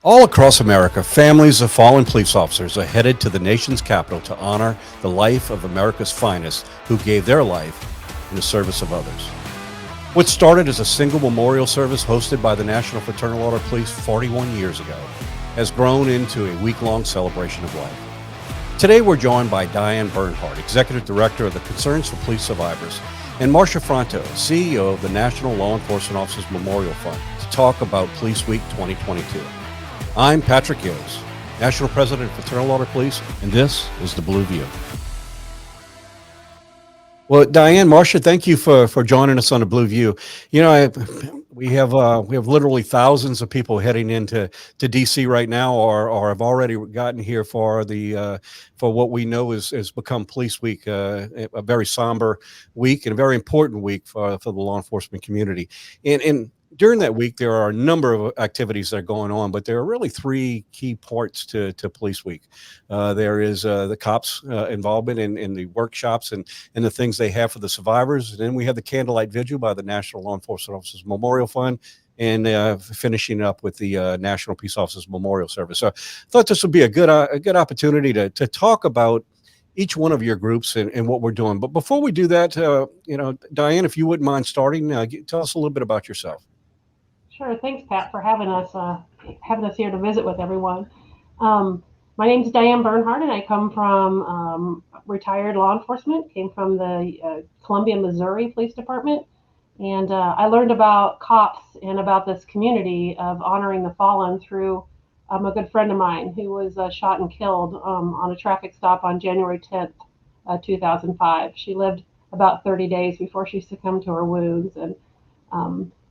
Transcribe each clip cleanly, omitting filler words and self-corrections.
All across America, families of fallen police officers are headed to the nation's capital to honor the life of America's finest who gave their life in the service of others. What started as a single memorial service hosted by the National Fraternal Order of Police 41 years ago has grown into a week-long celebration of life. Today, we're joined by Dianne Bernhard, Executive Director of the Concerns for Police Survivors, and Marcia Ferranto, CEO of the National Law Enforcement Officers Memorial Fund, to talk about Police Week 2022. I'm Patrick Yoes, National President of Fraternal Order Police, and this is the Blue View. Well, Dianne, Marcia, thank you for joining us on the Blue View. You know, we have literally thousands of people heading into DC right now, or have already gotten here for the for what we know is become Police Week, a very somber week and a very important week for the law enforcement community. And during that week, there are a number of activities that are going on, but there are really three key parts to Police Week. There is the cops' involvement in the workshops and the things they have for the survivors. And then we have the Candlelight Vigil by the National Law Enforcement Officers Memorial Fund, and finishing up with the National Peace Officers Memorial Service. So I thought this would be a good opportunity to talk about each one of your groups and what we're doing. But before we do that, Dianne, if you wouldn't mind starting, tell us a little bit about yourself. Sure. Thanks, Pat, for having us here to visit with everyone. My name is Dianne Bernhard, and I come from retired law enforcement. Came from the Columbia, Missouri Police Department, and I learned about cops and about this community of honoring the fallen through a good friend of mine who was shot and killed on a traffic stop on January 10th, 2005. She lived about 30 days before she succumbed to her wounds, and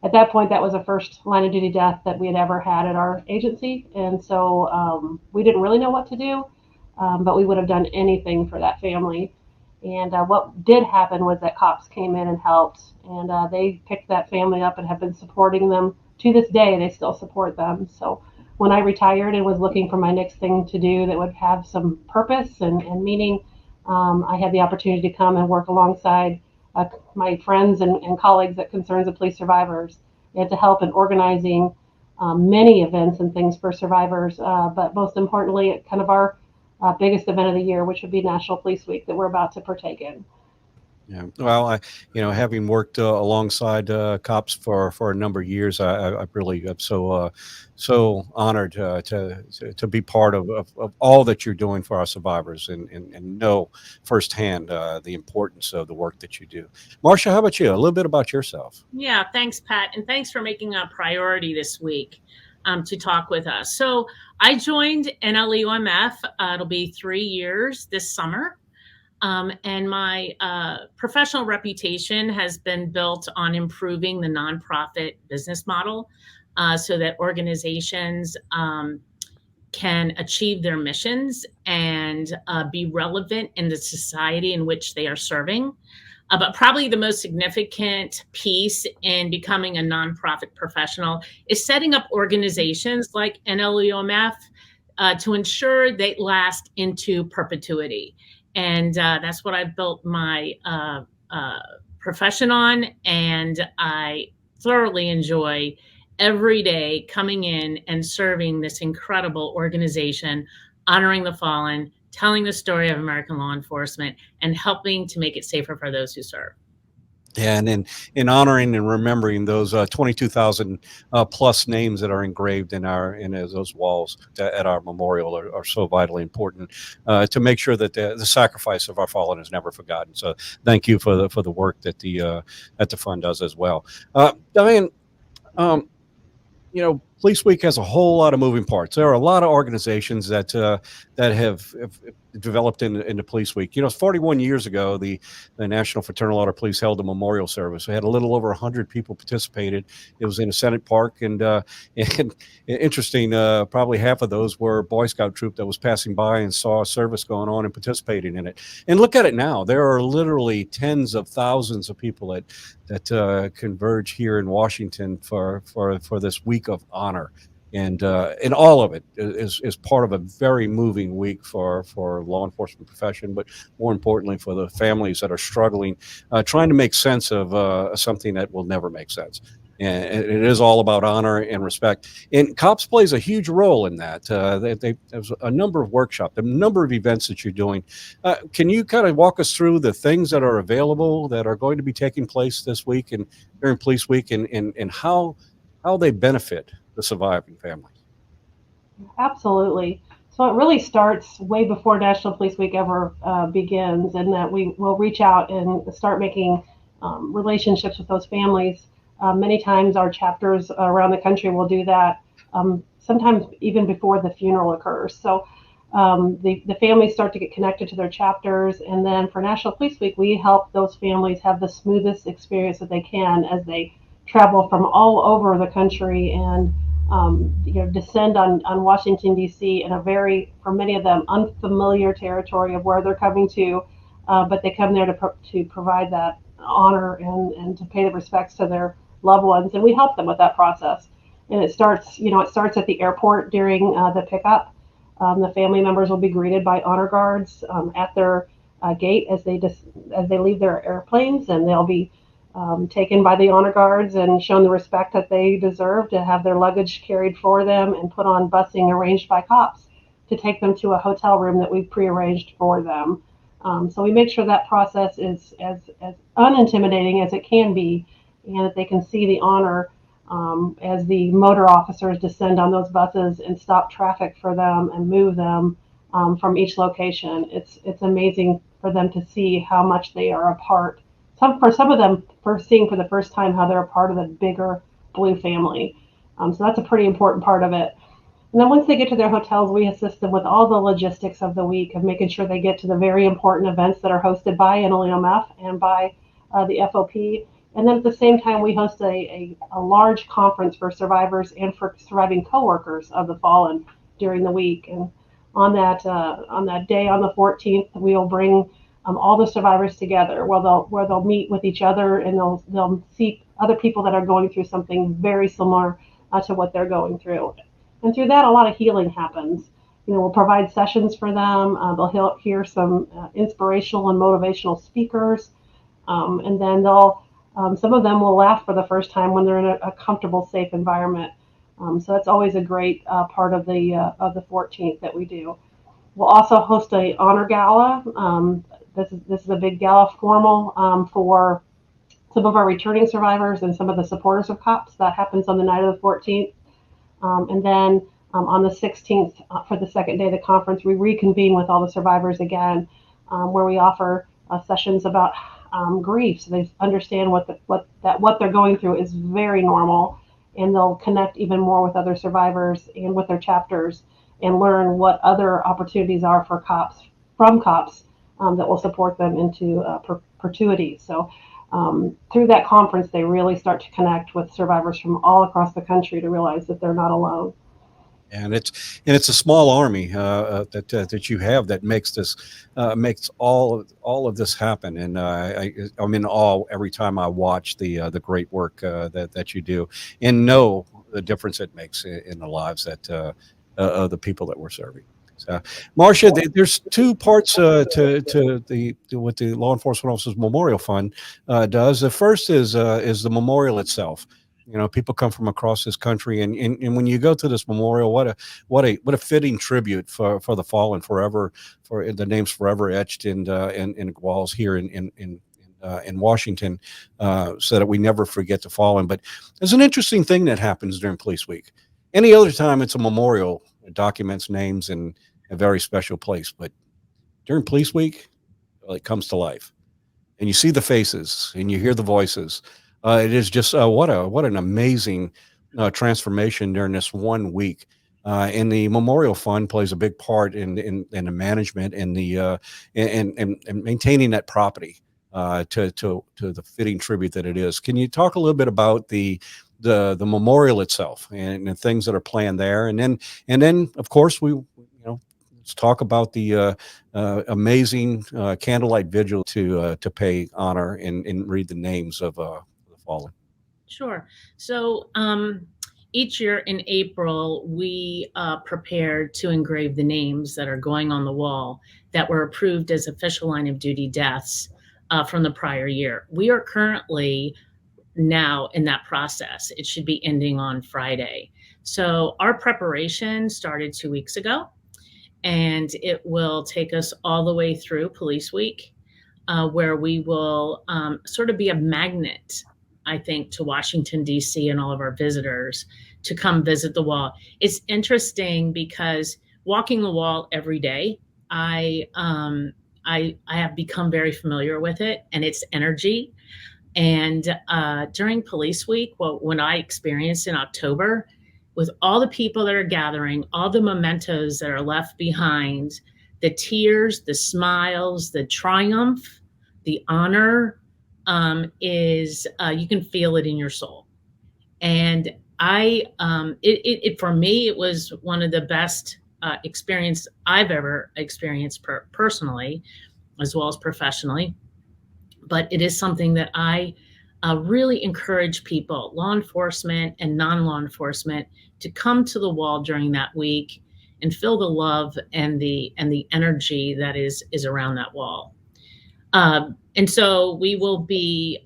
at that point, that was the first line of duty death that we had ever had at our agency. And so we didn't really know what to do, but we would have done anything for that family. And what did happen was that cops came in and helped, and they picked that family up and have been supporting them to this day. They still support them. So when I retired and was looking for my next thing to do that would have some purpose and meaning, I had the opportunity to come and work alongside my friends and colleagues at Concerns of Police Survivors, and to help in organizing many events and things for survivors, but most importantly, kind of our biggest event of the year, which would be National Police Week that we're about to partake in. Yeah. Well, having worked alongside cops for a number of years, I really am so honored to be part of all that you're doing for our survivors, and know firsthand the importance of the work that you do. Marcia, how about you? A little bit about yourself. Yeah, thanks, Pat, and thanks for making a priority this week to talk with us. So I joined NLEOMF. It'll be 3 years this summer. And my professional reputation has been built on improving the nonprofit business model so that organizations can achieve their missions and be relevant in the society in which they are serving. But probably the most significant piece in becoming a nonprofit professional is setting up organizations like NLEOMF to ensure they last into perpetuity. And that's what I've built my profession on. And I thoroughly enjoy every day coming in and serving this incredible organization, honoring the fallen, telling the story of American law enforcement, and helping to make it safer for those who serve. Yeah, and in honoring and remembering those 22,000 plus names that are engraved in those walls at our memorial are so vitally important to make sure that the sacrifice of our fallen is never forgotten. So thank you for the work that the fund does as well. Dianne, Police Week has a whole lot of moving parts. There are a lot of organizations that have developed into Police Week. 41 years ago, the National Fraternal Order Police held a memorial service. We had a little over 100 people participated. It was in a Senate Park, and interesting, probably half of those were Boy Scout troop that was passing by and saw a service going on and participating in it. And look at it now. There are literally tens of thousands of people that converge here in Washington for this week of honor. And all of it is part of a very moving week for law enforcement profession, but more importantly for the families that are struggling, trying to make sense of something that will never make sense. And it is all about honor and respect. And COPS plays a huge role in that. There's a number of workshops, a number of events that you're doing. Can you kind of walk us through the things that are available that are going to be taking place this week and during Police Week, and how they benefit the surviving families? Absolutely. So it really starts way before National Police Week ever begins, and that we will reach out and start making relationships with those families. Many times our chapters around the country will do that, sometimes even before the funeral occurs. So the families start to get connected to their chapters, and then for National Police Week, we help those families have the smoothest experience that they can as they travel from all over the country and descend on Washington, D.C. in a very, for many of them, unfamiliar territory of where they're coming to, but they come there to provide that honor and to pay the respects to their loved ones, and we help them with that process. And it starts at the airport during the pickup. The family members will be greeted by honor guards at their gate as they leave their airplanes, and they'll be taken by the honor guards and shown the respect that they deserve, to have their luggage carried for them and put on busing arranged by cops to take them to a hotel room that we've prearranged for them. So we make sure that process is as unintimidating as it can be, and that they can see the honor as the motor officers descend on those buses and stop traffic for them and move them from each location. It's amazing for them to see how much they are a part. For some of them, seeing for the first time how they're a part of the bigger Blue family. So that's a pretty important part of it. And then once they get to their hotels, we assist them with all the logistics of the week of making sure they get to the very important events that are hosted by NLEOMF and by the FOP. And then at the same time, we host a large conference for survivors and for surviving coworkers of the fallen during the week. And on that day, on the 14th, we'll bring all the survivors together, where they'll meet with each other, and they'll see other people that are going through something very similar to what they're going through. And through that, a lot of healing happens. We'll provide sessions for them. They'll hear some inspirational and motivational speakers, and then some of them will laugh for the first time when they're in a comfortable, safe environment. So that's always a great part of the 14th that we do. We'll also host a honor gala. This is a big gala formal for some of our returning survivors and some of the supporters of COPS. That happens on the night of the 14th. And then on the 16th, for the second day of the conference, we reconvene with all the survivors again, where we offer sessions about grief, so they understand what they're going through is very normal, and they'll connect even more with other survivors and with their chapters, and learn what other opportunities are for cops that will support them into perpetuity. So through that conference, they really start to connect with survivors from all across the country to realize that they're not alone. And it's a small army that you have that makes all of this happen. And I'm in awe every time I watch the great work that you do, and know the difference it makes in the lives of the people that we're serving. So, Marcia, there's two parts to what the Law Enforcement Officers Memorial Fund does. The first is the memorial itself. People come from across this country, and when you go to this memorial, what a fitting tribute for the fallen, forever, for the names forever etched in walls here in Washington, so that we never forget the fallen. But there's an interesting thing that happens during Police Week. Any other time, it's a memorial. It documents names in a very special place, but during Police Week, well, it comes to life, and you see the faces and you hear the voices. It is just what an amazing transformation during this 1 week. And the Memorial Fund plays a big part in the management and and maintaining that property to the fitting tribute that it is. Can you talk a little bit about the memorial itself and the things that are planned there, and then of course let's talk about the amazing Candlelight Vigil to pay honor and read the names of the fallen. Sure. So each year in April, we prepared to engrave the names that are going on the wall that were approved as official line of duty deaths from the prior year. We are currently now in that process. It should be ending on Friday. So our preparation started 2 weeks ago, and it will take us all the way through Police Week, where we will sort of be a magnet, I think, to Washington, D.C. and all of our visitors to come visit the wall. It's interesting because walking the wall every day, I have become very familiar with it and its energy. And during Police Week, when I experienced in October, with all the people that are gathering, all the mementos that are left behind, the tears, the smiles, the triumph, the honor, is you can feel it in your soul. And for me, it was one of the best experience I've ever experienced personally, as well as professionally. But it is something that I really encourage people, law enforcement and non-law enforcement, to come to the wall during that week and feel the love and the energy that is around that wall. And so we will be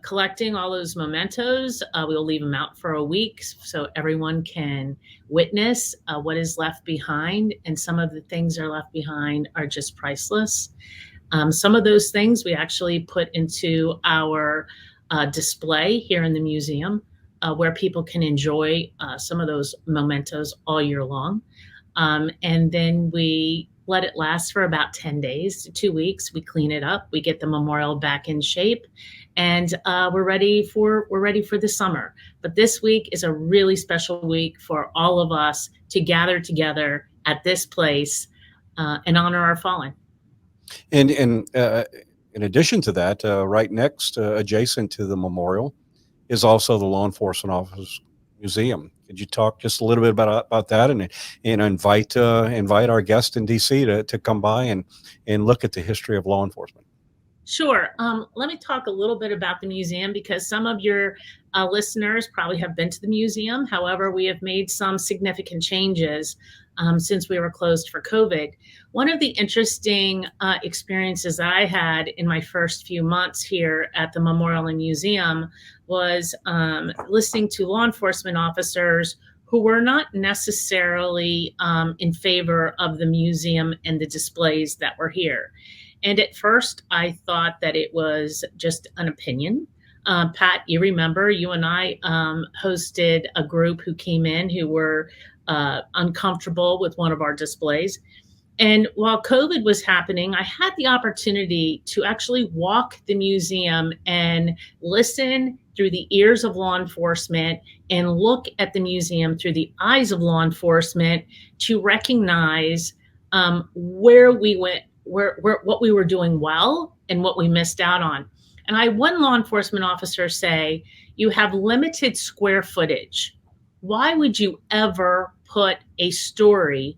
collecting all those mementos. We will leave them out for a week so everyone can witness what is left behind. And some of the things that are left behind are just priceless. Some of those things we actually put into our display here in the museum, where people can enjoy some of those mementos all year long. And then we let it last for about 10 days to 2 weeks. We clean it up, we get the memorial back in shape, and we're ready for the summer. But this week is a really special week for all of us to gather together at this place and honor our fallen. And in addition to that, right next, adjacent to the memorial, is also the Law Enforcement Office Museum. Could you talk just a little bit about that, and invite our guests in DC to come by and look at the history of law enforcement? Sure. Let me talk a little bit about the museum, because some of your listeners probably have been to the museum. However, we have made some significant changes since we were closed for COVID. One of the interesting experiences that I had in my first few months here at the Memorial and Museum was listening to law enforcement officers who were not necessarily in favor of the museum and the displays that were here. And at first, I thought that it was just an opinion. Pat, you remember, you and I hosted a group who came in who were uncomfortable with one of our displays. And while COVID was happening, I had the opportunity to actually walk the museum and listen through the ears of law enforcement and look at the museum through the eyes of law enforcement to recognize where we went, what we were doing well and what we missed out on. And I had one law enforcement officer say, "You have limited square footage. Why would you ever put a story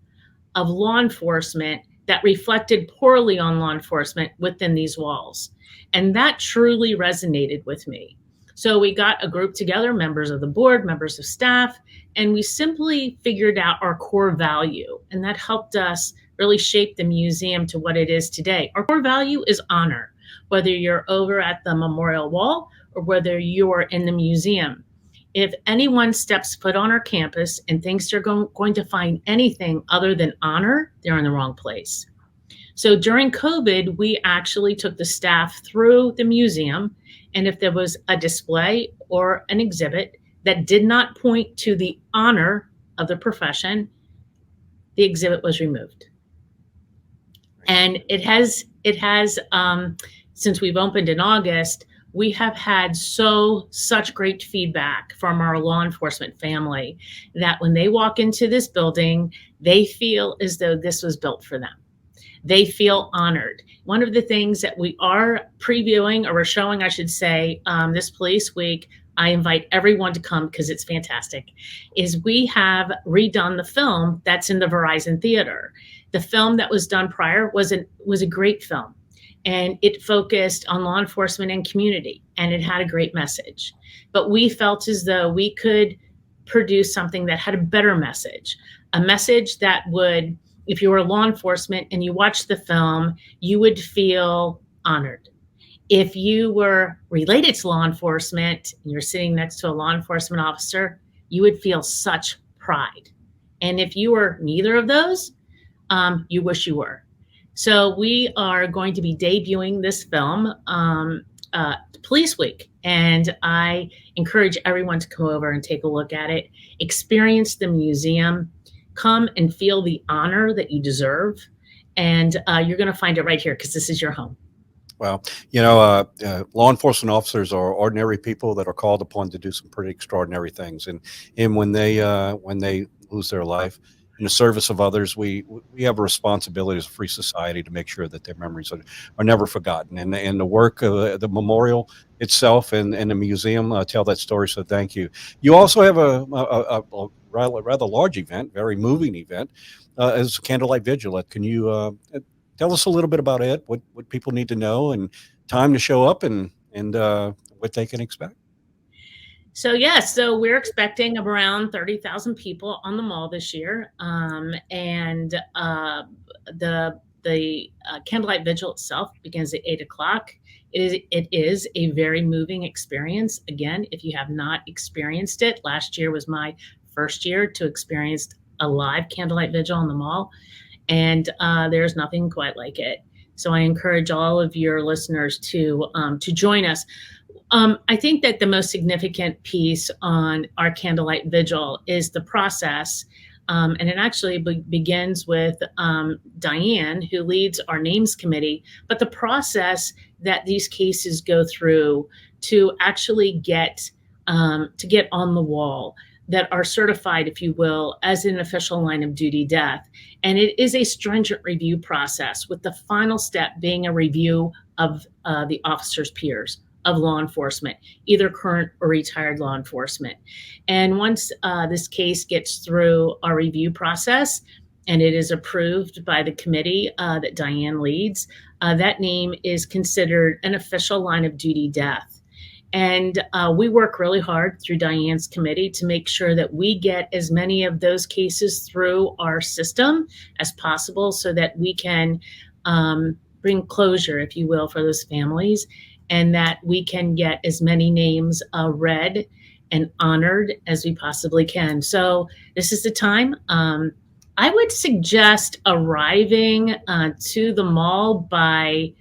of law enforcement that reflected poorly on law enforcement within these walls?" And that truly resonated with me. So we got a group together, members of the board, members of staff, and we simply figured out our core value. And that helped us really shape the museum to what it is today. Our core value is honor, whether you're over at the memorial wall or whether you're in the museum. If anyone steps foot on our campus and thinks they're going to find anything other than honor, they're in the wrong place. So during COVID, we actually took the staff through the museum, and if there was a display or an exhibit that did not point to the honor of the profession, the exhibit was removed. And it has since we've opened in August, we have had such great feedback from our law enforcement family that when they walk into this building, they feel as though this was built for them. They feel honored. One of the things that we are previewing, or we're showing, I should say, this Police Week, I invite everyone to come because it's fantastic, is we have redone the film that's in the Verizon Theater. The film that was done prior was a great film, and it focused on law enforcement and community, and it had a great message. But we felt as though we could produce something that had a better message, a message that would, if you were law enforcement and you watched the film, you would feel honored. If you were related to law enforcement and you're sitting next to a law enforcement officer, you would feel such pride. And if you were neither of those, you wish you were. So we are going to be debuting this film Police Week, and I encourage everyone to come over and take a look at it, experience the museum, come and feel the honor that you deserve, and you're going to find it right here because this is your home. Well, law enforcement officers are ordinary people that are called upon to do some pretty extraordinary things, and when they lose their life in the service of others, we have a responsibility as a free society to make sure that their memories are never forgotten. And the work of the memorial itself and the museum tell that story. So thank you. You also have a rather large event, very moving event, as Candlelight Vigil. Can you tell us a little bit about it? What people need to know, and time to show up, and what they can expect? So so we're expecting around 30,000 people on the mall this year, and the Candlelight Vigil itself begins at 8 o'clock. It is a very moving experience. Again, if you have not experienced it, last year was my first year to experience a live Candlelight Vigil on the mall, and there's nothing quite like it. So I encourage all of your listeners to join us. I think that the most significant piece on our Candlelight Vigil is the process, and it actually begins with Dianne, who leads our names committee, but the process that these cases go through to actually get on the wall, that are certified, if you will, as an official line of duty death. And it is a stringent review process, with the final step being a review of the officer's peers of law enforcement, either current or retired law enforcement. And once this case gets through our review process and it is approved by the committee that Dianne leads, that name is considered an official line of duty death. And we work really hard through Dianne's committee to make sure that we get as many of those cases through our system as possible, so that we can bring closure, if you will, for those families, and that we can get as many names read and honored as we possibly can. So this is the time. I would suggest arriving to the mall by,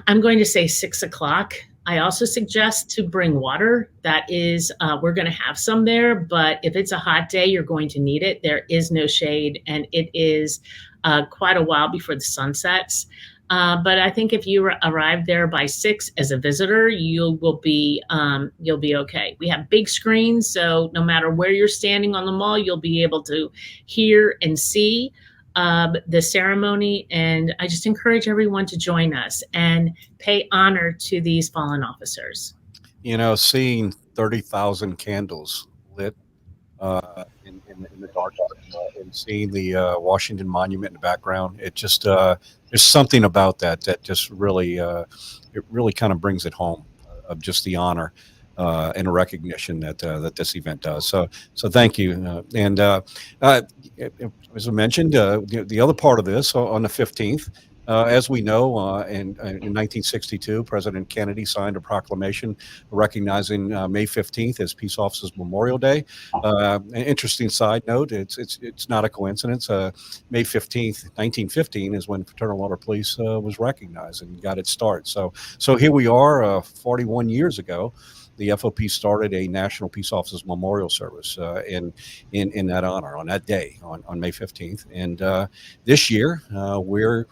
I'm going to say 6 o'clock. I also suggest to bring water. That is, we're going to have some there, but if it's a hot day, you're going to need it. There is no shade, and it is quite a while before the sun sets. But I think if you arrive there by 6 as a visitor, you'll be okay. We have big screens, so no matter where you're standing on the mall, you'll be able to hear and see the ceremony. And I just encourage everyone to join us and pay honor to these fallen officers. Seeing 30,000 candles lit in the dark, and seeing the Washington Monument in the background, it just there's something about that just really it really kind of brings it home, of just the honor and a recognition that this event does. So thank you. And as I mentioned, the other part of this, on the 15th, as we know, in 1962, President Kennedy signed a proclamation recognizing May 15th as Peace Officers Memorial Day. An interesting side note: it's not a coincidence. May 15th, 1915, is when Fraternal Order Police was recognized and got its start. So here we are, 41 years ago. The FOP started a National Peace Officers Memorial Service in that honor, on that day, on May 15th. And this year, we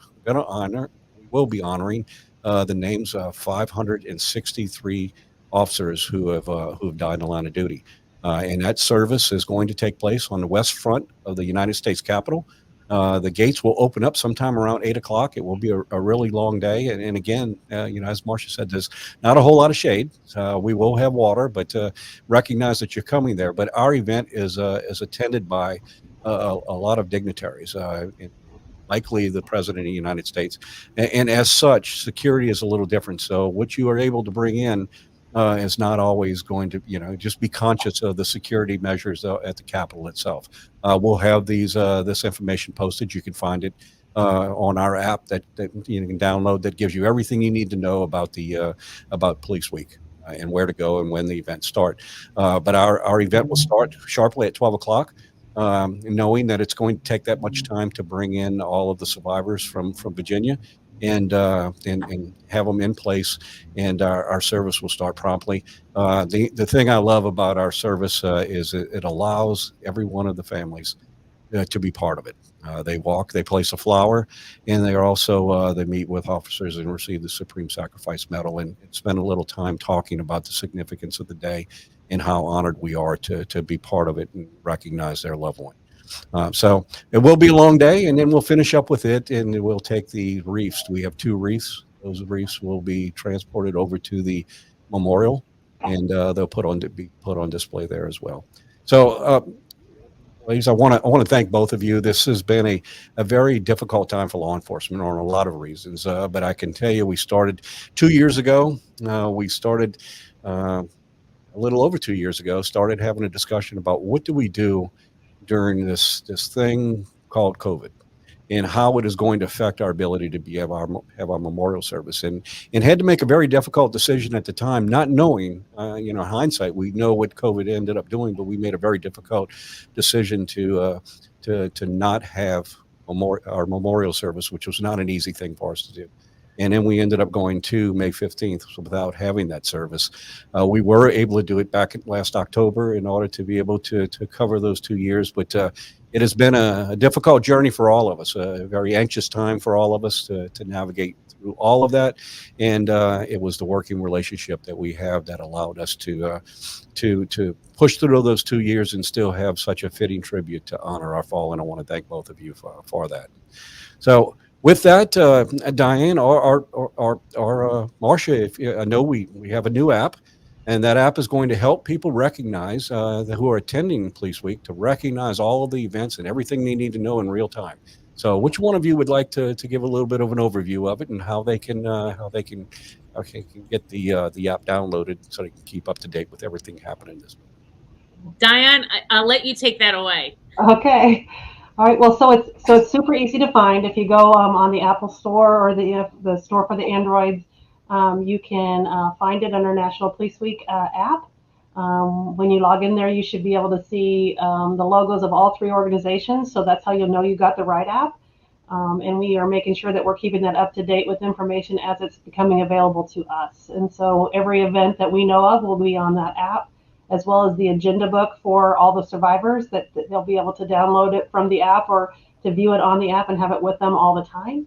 will be honoring the names of 563 officers who have died in the line of duty. And that service is going to take place on the west front of the United States Capitol. The gates will open up sometime around 8 o'clock. It will be a really long day. And again, as Marcia said, there's not a whole lot of shade. We will have water, but recognize that you're coming there. But our event is attended by a lot of dignitaries, likely the President of the United States. And as such, security is a little different. So what you are able to bring in is not always going to, just be conscious of the security measures at the Capitol itself. We'll have this information posted. You can find it on our app that you can download that gives you everything you need to know about about Police Week. And where to go and when the events start. But our event will start sharply at 12 o'clock, knowing that it's going to take that much time to bring in all of the survivors from Virginia and have them in place. And our service will start promptly. The thing I love about our service is it allows every one of the families to be part of it. They walk, they place a flower, and they are also they meet with officers and receive the Supreme Sacrifice Medal and spend a little time talking about the significance of the day and how honored we are to be part of it and recognize their loved one. So it will be a long day, and then we'll finish up with it, and we'll take the wreaths. We have 2 wreaths. Those wreaths will be transported over to the memorial, and they'll be put on display there as well. So. Ladies, I want to thank both of you. This has been a very difficult time for law enforcement on a lot of reasons, but I can tell you we started 2 years ago. We started a little over 2 years ago, started having a discussion about what do we do during this thing called COVID and how it is going to affect our ability to have our memorial service, and had to make a very difficult decision at the time, not knowing, hindsight, we know what COVID ended up doing, but we made a very difficult decision to not have our memorial service, which was not an easy thing for us to do. And then we ended up going to May 15th without having that service. We were able to do it back last October in order to be able to cover those 2 years, but it has been a difficult journey for all of us, a very anxious time for all of us to navigate through all of that. And it was the working relationship that we have that allowed us to push through those 2 years and still have such a fitting tribute to honor our fallen. I want to thank both of you for that. So with that, Dianne or Marcia, I know we have a new app. And that app is going to help people recognize who are attending Police Week to recognize all of the events and everything they need to know in real time. So, which one of you would like to give a little bit of an overview of it and how they can get the app downloaded so they can keep up to date with everything happening this week? Dianne, I'll let you take that away. Okay. All right. Well, so it's super easy to find. If you go on the Apple Store or the store for the Androids. You can find it under National Police Week app. When you log in there, you should be able to see the logos of all 3 organizations. So that's how you'll know you got the right app. And we are making sure that we're keeping that up to date with information as it's becoming available to us. And so every event that we know of will be on that app, as well as the agenda book for all the survivors that they'll be able to download it from the app or to view it on the app and have it with them all the time.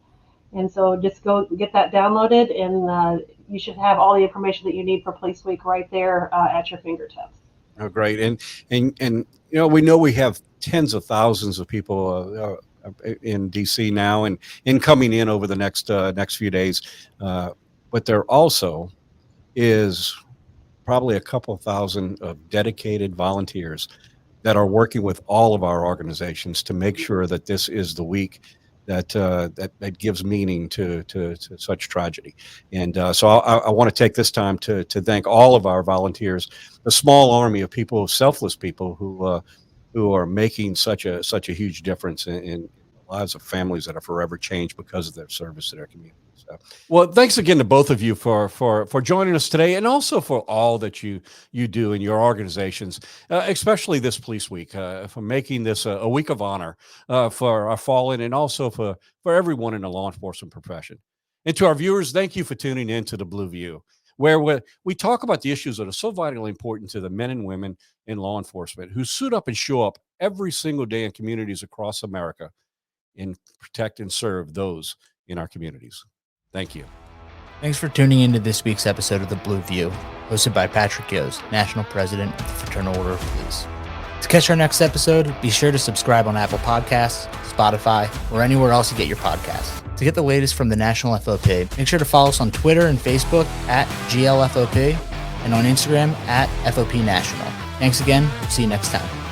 And so just go get that downloaded, and you should have all the information that you need for Police Week right there at your fingertips. Oh, great. And we know we have tens of thousands of people in DC now and coming in over the next few days. But there also is probably a couple thousand of dedicated volunteers that are working with all of our organizations to make sure that this is the week that gives meaning to such tragedy. And so I want to take this time to thank all of our volunteers, the small army of people, selfless people who are making such a huge difference in the lives of families that are forever changed because of their service to their community. So, well, thanks again to both of you for joining us today, and also for all that you do in your organizations, especially this Police Week, for making this a week of honor for our fallen, and also for everyone in the law enforcement profession. And to our viewers, thank you for tuning in to the Blue View, where we talk about the issues that are so vitally important to the men and women in law enforcement who suit up and show up every single day in communities across America and protect and serve those in our communities. Thank you. Thanks for tuning into this week's episode of The Blue View, hosted by Patrick Yoes, National President of the Fraternal Order of Police. To catch our next episode, be sure to subscribe on Apple Podcasts, Spotify, or anywhere else you get your podcasts. To get the latest from the National FOP, make sure to follow us on Twitter and Facebook at GLFOP and on Instagram at FOP National. Thanks again. See you next time.